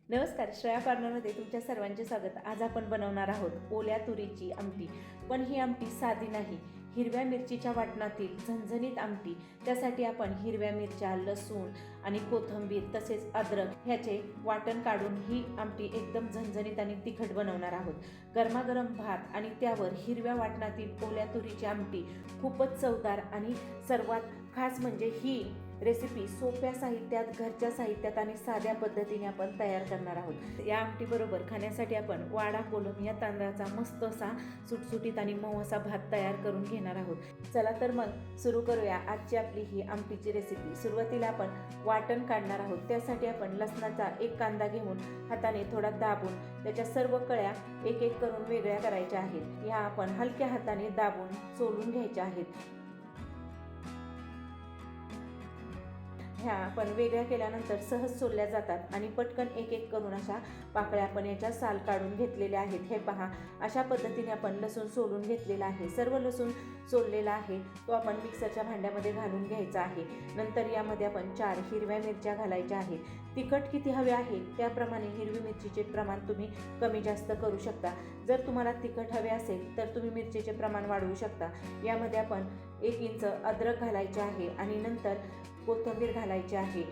नमस्कार, श्रेया कॉर्नरमध्ये तुमच्या सर्वांचे स्वागत। आज आपण बनवणार आहोत ओल्या तुरीची आमटी। पण ही आमटी साधी नाही, हिरव्या मिरचीच्या वाटणातील झणझणीत आमटी। त्यासाठी आपण हिरव्या मिरच्या, लसूण आणि कोथिंबीर तसेच अद्रक ह्याचे वाटण काढून ही आमटी एकदम झणझणीत आणि तिखट बनवणार आहोत। गरमागरम भात आणि त्यावर हिरव्या वाटणातील ओल्या तुरीची आमटी खूपच चवदार आणि सर्वात खास म्हणजे ही रेसिपी सोप्या साहित्यात, घरच्या साहित्यात आणि साध्या पद्धतीने आपण तयार करणार आहोत। या आमटी बरोबर खाण्यासाठी आपण वाडा कोलम या तांदळाचा मस्त असा सुटसुटीत आणि मऊ असा भात तयार करून घेणार आहोत। चला तर मग सुरू करूया आजची आपली ही आमटीची रेसिपी। सुरुवातीला आपण वाटण काढणार आहोत। त्यासाठी आपण लसणाचा एक कांदा घेऊन हाताने थोडा दाबून त्याच्या सर्व कळ्या एक एक करून वेगळ्या करायच्या आहेत। ह्या आपण हलक्या हाताने दाबून सोलून घ्यायच्या आहेत। ह्या आपण वेगळ्या केल्यानंतर सहज सोलल्या जातात आणि पटकन एक एक करून अशा पाकळ्या आपण याच्या साल काढून घेतलेल्या आहेत। हे पहा, अशा पद्धतीने आपण लसूण सोलून घेतलेला आहे। सर्व लसूण सोललेला आहे तो आपण मिक्सरच्या भांड्यामध्ये घालून घ्यायचा आहे। नंतर यामध्ये आपण 4 हिरव्या मिरच्या घालायच्या आहेत। तिखट किती हवे आहे त्याप्रमाणे हिरवी मिरचीचे प्रमाण तुम्ही कमी जास्त करू शकता। जर तुम्हाला तिखट हवे असेल तर तुम्ही मिरचीचे प्रमाण वाढवू शकता। यामध्ये आपण 1 इंच अद्रक घालायचे आहे आणि नंतर कोथिंबीर घालायची आहे।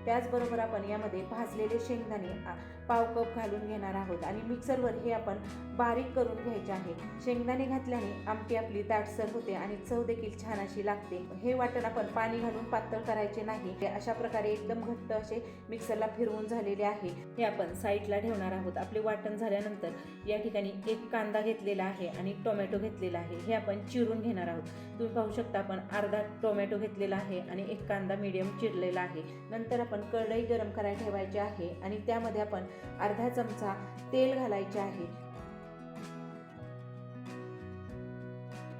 त्याचबरोबर आपण यामध्ये भाजलेले शेंगदाणे पाव कप घालून घेणार आहोत आणि मिक्सरवर हे आपण बारीक करून घ्यायचे आहे। शेंगदाणे घातल्याने आमटी आपली दाटसर होते आणि चव देखील छान अशी लागते। हे वाटण आपण पाणी घालून पातळ करायचे नाही। अशा प्रकारे एकदम घट्ट असे मिक्सरला फिरवून झालेले आहे। हे आपण साईडला ठेवणार आहोत। आपले वाटण झाल्यानंतर या ठिकाणी 1 कांदा घेतलेला आहे आणि टोमॅटो घेतलेला आहे। हे आपण चिरून घेणार आहोत। तुम्ही पाहू शकता आपण अर्धा टोमॅटो घेतलेला आहे आणि 1 कांदा मीडियम चिरलेला आहे। नंतर आपण कढई गरम करायला ठेवायची आहे आणि त्यामध्ये आपण अर्धा चमचा तेल घालायचे आहे।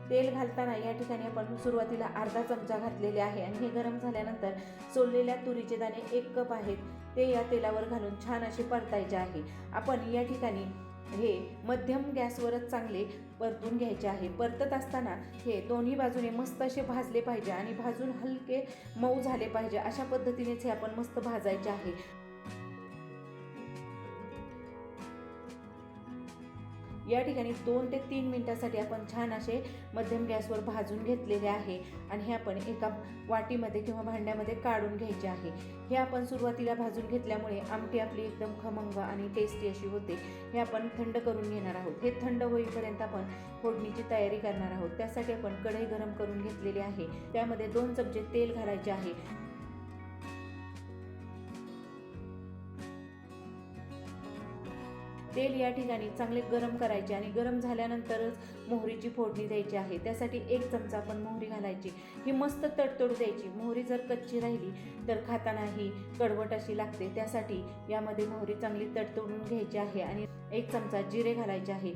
तेल घालताना या ठिकाणी आपण सुरुवातीला अर्धा चमचा घातलेले आहे आणि हे गरम झाल्यानंतर सोललेल्या तुरीचे दाणे 1 कप आहेत ते या तेलावर घालून छान असे परतायचे आहे। आपण या ठिकाणी हे मध्यम गॅसवरच चांगले परतून घ्यायचे आहे। परतत असताना हे दोन्ही बाजूने मस्त असे भाजले पाहिजे आणि भाजून हलके मऊ झाले पाहिजे। अशा पद्धतीनेच हे आपण मस्त भाजायचे आहे। या ठिकाणी 2 ते 3 मिनिटांसाठी आपण छान असे मध्यम गॅसवर भाजून घेतलेले आहे आणि हे आपण एका वाटीमध्ये किंवा भांड्यामध्ये काढून घ्यायचे आहे। हे आपण सुरुवातीला भाजून घेतल्यामुळे आमटी आपली एकदम खमंग आणि टेस्टी अशी होते। हे आपण थंड करून घेणार आहोत। हे थंड होईपर्यंत आपण फोडणीची तयारी करणार आहोत। त्यासाठी आपण कढई गरम करून घेतलेली आहे। त्यामध्ये 2 चमचे तेल घालायचे आहे। तेल या ठिकाणी चांगले गरम करायचे आणि गरम झाल्यानंतरच मोहरीची फोडणी द्यायची आहे। त्यासाठी 1 चमचा आपण मोहरी घालायची। ही मस्त तडतडू द्यायची। मोहरी जर कच्ची राहिली तर खाताना ही कडवट अशी लागते। त्यासाठी यामध्ये मोहरी चांगली तडतडून घ्यायची आहे आणि 1 चमचा जिरे घालायचे आहे।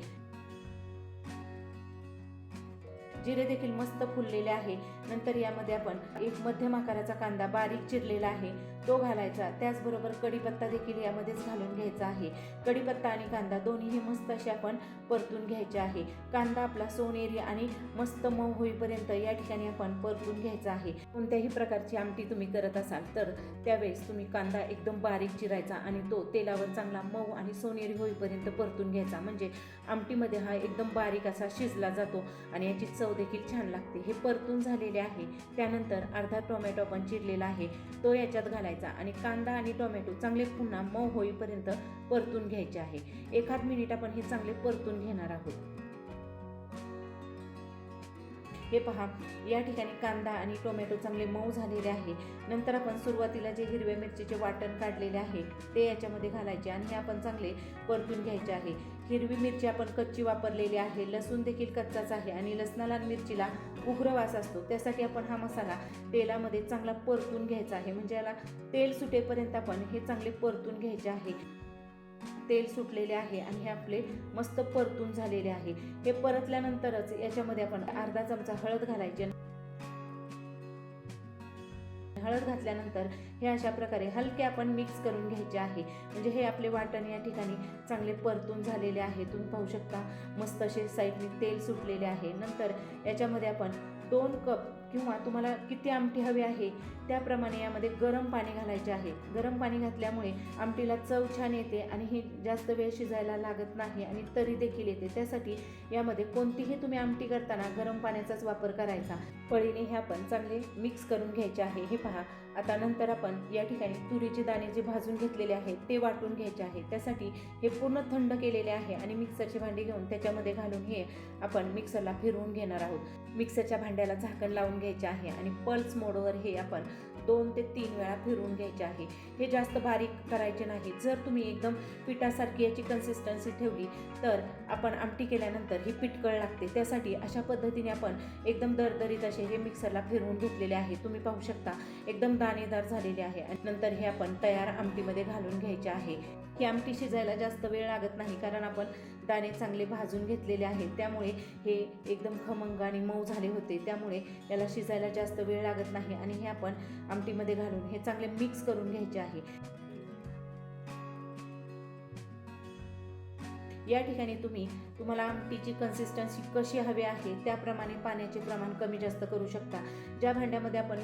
जिरे देखील मस्त फुललेले आहे। नंतर यामध्ये आपण 1 मध्यम आकाराचा कांदा बारीक चिरलेला आहे तो घालायचा। त्याचबरोबर कढीपत्ता देखील यामध्येच घालून घ्यायचा आहे। कढीपत्ता आणि कांदा दोन्हीही मस्त असे आपण परतून घ्यायचे आहे। कांदा आपला सोनेरी आणि मस्त मऊ होईपर्यंत या ठिकाणी आपण परतून घ्यायचा आहे। कोणत्याही प्रकारची आमटी तुम्ही करत असाल तर त्यावेळेस तुम्ही कांदा एकदम बारीक चिरायचा आणि तो तेलावर चांगला मऊ आणि सोनेरी होईपर्यंत परतून घ्यायचा। म्हणजे आमटीमध्ये हा एकदम बारीक असा शिजला जातो आणि याची चव देखील छान लागते। हे परतून झालेले आहे। त्यानंतर अर्धा टोमॅटो आपण चिरलेला आहे तो याच्यात घालायचा आणि कांदा आणि टोमॅटो चांगले पुन्हा मऊ होईपर्यंत परतून घ्यायचे आहे। 1 मिनिट आपण हे चांगले परतून घेणार आहोत। हे पहा, या ठिकाणी कांदा आणि टोमॅटो चांगले मऊ झालेले आहे। नंतर आपण सुरुवातीला जे हिरव्या मिरचीचे वाटण काढलेले आहे ते याच्यामध्ये घालायचे आणि हे आपण चांगले परतून घ्यायचे आहे। हिरवी मिरची आपण कच्ची वापरलेली आहे। लसूण देखील कच्चाच आहे आणि लसणाला आणि मिरचीला उग्र वास असतो। त्यासाठी आपण हा मसाला तेलामध्ये चांगला परतून घ्यायचा आहे। म्हणजे याला तेल सुटेपर्यंत आपण हे चांगले परतून घ्यायचे आहे। तेल सुटलेले आहे आणि हे आपले मस्त परतून झालेले आहे। हे परतल्यानंतरच याच्यामध्ये आपण अर्धा चमचा हळद घालायची। हळद घातल्यानंतर हे अशा प्रकारे हलके आपण मिक्स करून घ्यायचे आहे। म्हणजे हे आपले वाटण या ठिकाणी चांगले परतून झालेले आहे। तुम्ही पाहू शकता मस्त असे साईडने तेल सुटलेले आहे। नंतर याच्यामध्ये आपण 2 कप किंवा तुम्हाला किती आमटी हवी आहे त्याप्रमाणे यामध्ये गरम पाणी घालायचे आहे. गरम पाणी घातल्यामुळे आमटीला चव छान येते आणि ही जास्त वेळ शिजायला लागत नाही आणि तरी देखील येते. त्यासाठी यामध्ये कोणतीही तुम्ही आमटी करताना गरम पाण्याचाच वापर करायचा. पळीने हे आपण चांगले मिक्स करून घ्यायचे आहे. हे पहा, आता नंतर आपण या ठिकाणी तुरीचे दाणे जे भाजून घेतलेले आहेत ते वाटून घ्यायचे आहे. त्यासाठी हे पूर्ण थंड केलेले आहे आणि मिक्सरची भांडी घेऊन त्याच्यामध्ये घालून हे आपण मिक्सरला फिरवून घेणार आहोत. मिक्सरच्या भांड्याला झाकण लावून घ्यायचे आहे आणि पल्स मोडवर हे आपण 2 ते 3 वेळा फिरवून घ्यायचे आहे. हे जास्त बारीक करायचे नाही. जर तुम्ही एकदम पिठासारखी याची कन्सिस्टन्सी ठेवली तर आपण आमटी केल्यानंतर ही पिठकळ लागते. त्यासाठी अशा पद्धतीने आपण एकदम दरदरीत असे हे मिक्सरला फिरवून घेतलेले आहे. तुम्ही पाहू शकता एकदम दाणेदार झालेले आहे आणि नंतर हे आपण तयार आमटीमध्ये घालून घ्यायचे आहे. ही आमटी शिजायला जास्त वेळ लागत नाही कारण आपण दाणे चांगले भाजून घेतलेले आहेत. त्यामुळे हे एकदम खमंग आणि मऊ झाले होते. त्यामुळे याला शिजायला जास्त वेळ लागत नाही आणि हे आपण आमटीमध्ये घालून हे चांगले मिक्स करून घ्यायचे आहे. या ठिकाणी तुम्हाला आमटीची कन्सिस्टन्सी कशी हवी आहे त्याप्रमाणे पाण्याचे प्रमाण कमी जास्त करू शकता. ज्या भांड्यामध्ये आपण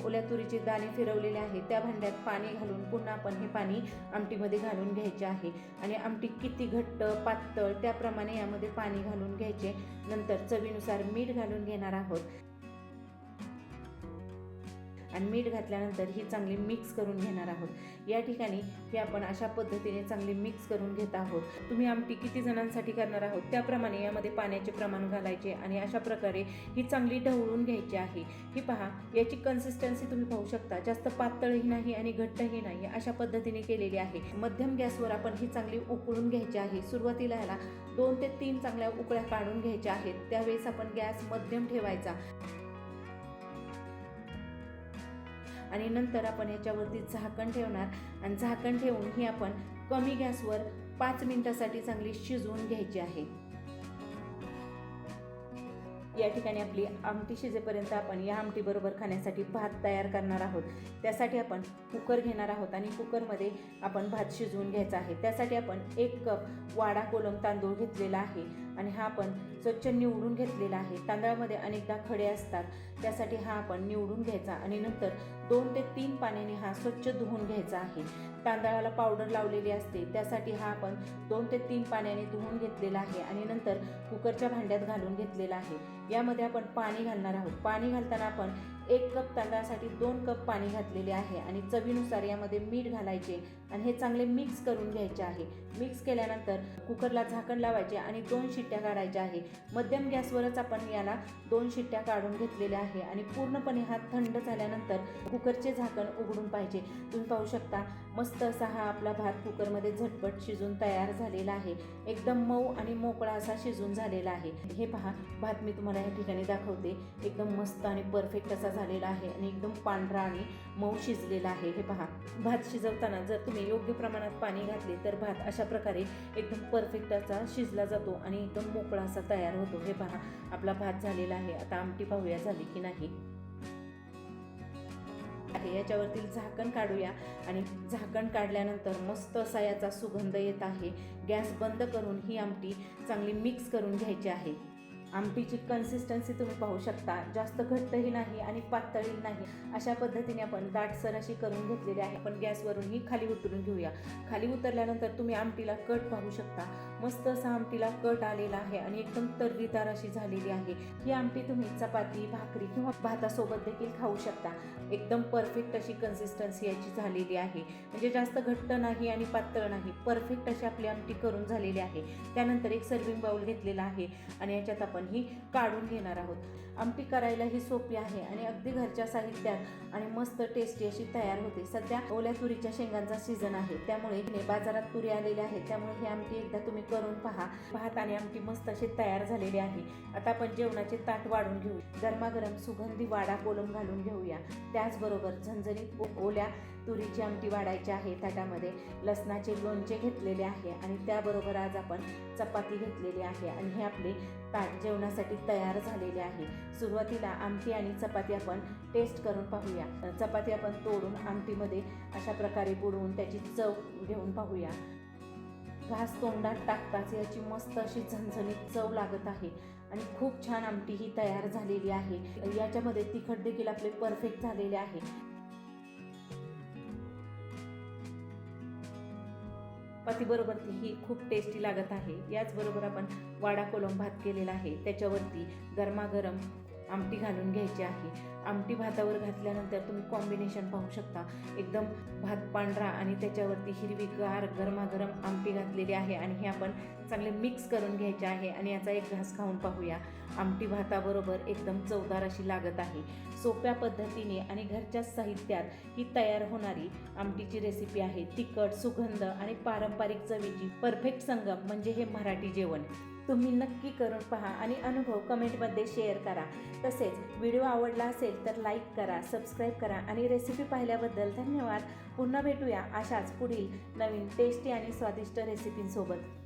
ओल्या तुरीचे दाणे फिरवलेले आहे त्या भांड्यात पाणी घालून पुन्हा आपण हे पाणी आमटीमध्ये घालून घ्यायचे आहे आणि आमटी किती घट्ट पातळ त्याप्रमाणे यामध्ये पाणी घालून घ्यायचे. नंतर चवीनुसार मीठ घालून घेणार आहोत आणि मीठ घातल्यानंतर ही चांगली मिक्स करून घेणार आहोत. या ठिकाणी हे आपण अशा पद्धतीने चांगली मिक्स करून घेत आहोत. तुम्ही आमटी किती जणांसाठी करणार आहोत त्याप्रमाणे यामध्ये पाण्याचे प्रमाण घालायचे आणि अशा प्रकारे ही चांगली ढवळून घ्यायची आहे. ही पहा, याची कन्सिस्टन्सी तुम्ही पाहू शकता. जास्त पातळही नाही आणि घट्टही नाही, अशा पद्धतीने केलेली आहे. मध्यम गॅसवर आपण ही चांगली उकळून घ्यायची आहे. सुरुवातीला याला 2 ते 3 चांगल्या उकळ्या काढून घ्यायच्या आहेत. त्यावेळेस आपण गॅस मध्यम ठेवायचा आणि नंतर आपण याच्यावरती झाकण ठेवणार आणि झाकण ठेवून ही आपण कमी गॅसवर 5 मिनिटासाठी चांगली शिजवून घ्यायची आहे. या ठिकाणी आपली आमटी शिजेपर्यंत आपण या आमटीबरोबर खाण्यासाठी भात तयार करणार आहोत. त्यासाठी आपण कुकर घेणार आहोत आणि कुकरमध्ये आपण भात शिजवून घ्यायचा आहे. त्यासाठी आपण 1 कप वाडा कोलम तांदूळ घेतलेला आहे आणि हा आपण स्वच्छ निवडून घेतलेला आहे. तांदळामध्ये अनेकदा खडे असतात, त्यासाठी हा आपण निवडून घ्यायचा आणि नंतर 2 ते 3 पाण्याने हा स्वच्छ धुवून घ्यायचा आहे. तांदळाला पावडर लावलेली असते, त्यासाठी हा आपण 2 ते 3 पाण्याने धुवून घेतलेला आहे आणि नंतर कुकरच्या भांड्यात घालून घेतलेला आहे. यामध्ये आपण पाणी घालणार आहोत. पाणी घालताना आपण 1 कप तांदळासाठी 2 कप पाणी घातलेले आहे आणि चवीनुसार यामध्ये मीठ घालायचे आणि हे चांगले मिक्स करून घ्यायचे आहे. मिक्स केल्यानंतर कुकरला झाकण लावायचे आणि 2 शिट्ट्या काढायच्या आहे. मध्यम गॅसवरच आपण याला 2 शिट्ट्या काढून घेतलेल्या आहे आणि पूर्णपणे हा थंड झाल्यानंतर कुकरचे झाकण उघडून पाहिजे. तुम्ही पाहू शकता मस्त असा हा आपला भात कुकरमध्ये झटपट शिजून तयार झालेला आहे. एकदम मऊ आणि मोकळा असा शिजून झालेला आहे. हे पहा, भात मी तुम्हाला या ठिकाणी दाखवते. एकदम मस्त आणि परफेक्ट असा झालेला आहे आणि एकदम पांढरा आणि मऊ शिजलेला आहे. हे पहा, भात शिजवताना जर तुम्ही योग्य प्रमाणात पाणी घातले तर भात अशा प्रकारे एकदम परफेक्ट असा शिजला जातो आणि एकदम मोकळा असा तयार होतो. हे पहा, आपला भात झालेला आहे. आता आमटी पाहूया झाली की नाही. याच्यावरती झाकण काढूया आणि झाकण काढल्यानंतर मस्त असा याचा सुगंध येत आहे. गॅस बंद करून ही आमटी चांगली मिक्स करून घ्यायची आहे. आमटीची कन्सिस्टन्सी तुम्ही पाहू शकता. जास्त घट्टही नाही आणि पातळही नाही, अशा पद्धतीने आपण दाटसर अशी करून घेतलेली आहे. आपण गॅसवरून ही खाली उतरून घेऊया. खाली उतरल्यानंतर तुम्ही आमटीला कट पाहू शकता. मस्त असा आमटीला कट आलेला आहे आणि एकदम तर्रीदार अशी झालेली आहे. ही आमटी तुम्ही चपाती, भाकरी किंवा भातासोबत देखील खाऊ शकता. एकदम परफेक्ट अशी कन्सिस्टन्सी याची झालेली आहे. म्हणजे जास्त घट्ट नाही आणि पातळ नाही, परफेक्ट अशी आपली आमटी करून झालेली आहे. त्यानंतर एक सर्विंग बाउल घेतलेला आहे आणि याच्यात आपण ही काढून घेणार आहोत. आमटी करायला ही सोपी आहे आणि अगदी घरच्या साहित्यात आणि मस्त टेस्टी अशी तयार होते. सध्या ओल्या तुरीच्या शेंगांचा सीझन आहे, त्यामुळे बाजारात तुरी आलेल्या आहेत. त्यामुळे ही आमटी एकदा तुम्ही करून पहा. भात आणि आमटी मस्त अशी तयार झालेली आहे. आता आपण जेवणाचे ताट वाढून घेऊ. गरमागरम सुगंधी वाडा कोलम घालून घेऊया. त्याचबरोबर झणझणीत ओल्या तुरीची आमटी वाढायची आहे. ताटामध्ये लसणाचे लोणचे घेतलेले आहे आणि त्याबरोबर आज आपण चपाती घेतलेली आहे आणि हे आपले ताट जेवणासाठी तयार झालेले आहे. सुरुवातीला आमटी आणि चपाती आपण टेस्ट करून पाहूया. चपाती आपण तोडून आमटीमध्ये अशा प्रकारे बुडवून त्याची चव घेऊन पाहूया. घास तोंडात टाकताच याची मस्त अशी झणझणीत चव लागत आहे आणि खूप छान आमटी ही तयार झालेली आहे. याच्यामध्ये तिखट देखील आपले परफेक्ट झालेले आहे. चपातीबरोबर ही खूप टेस्टी लागत आहे. याचबरोबर आपण वाडा कोलम भात केलेला आहे, त्याच्यावरती गरमागरम आमटी घालून घ्यायची आहे. आमटी भातावर घातल्यानंतर तुम्ही कॉम्बिनेशन पाहू शकता. एकदम भात पांढरा आणि त्याच्यावरती हिरवीगार गरमागरम आमटी घातलेली आहे आणि हे आपण चांगले मिक्स करून घ्यायचे आहे आणि याचा एक घास खाऊन पाहूया. आमटी भाताबरोबर एकदम चवदार अशी लागत आहे. सोप्या पद्धतीने आणि घरच्या साहित्यात ही तयार होणारी आमटीची रेसिपी आहे. तिखट, सुगंध आणि पारंपरिक चवीची परफेक्ट संगम म्हणजे हे मराठी जेवण. तुम्ही नक्की करून पहा आणि अनुभव कमेंटमध्ये शेअर करा. तसेच व्हिडिओ आवडला असेल तर लाईक करा, सबस्क्राईब करा आणि रेसिपी पाहिल्याबद्दल धन्यवाद. पुन्हा भेटूया अशाच पुढील नवीन टेस्टी आणि स्वादिष्ट रेसिपींसोबत.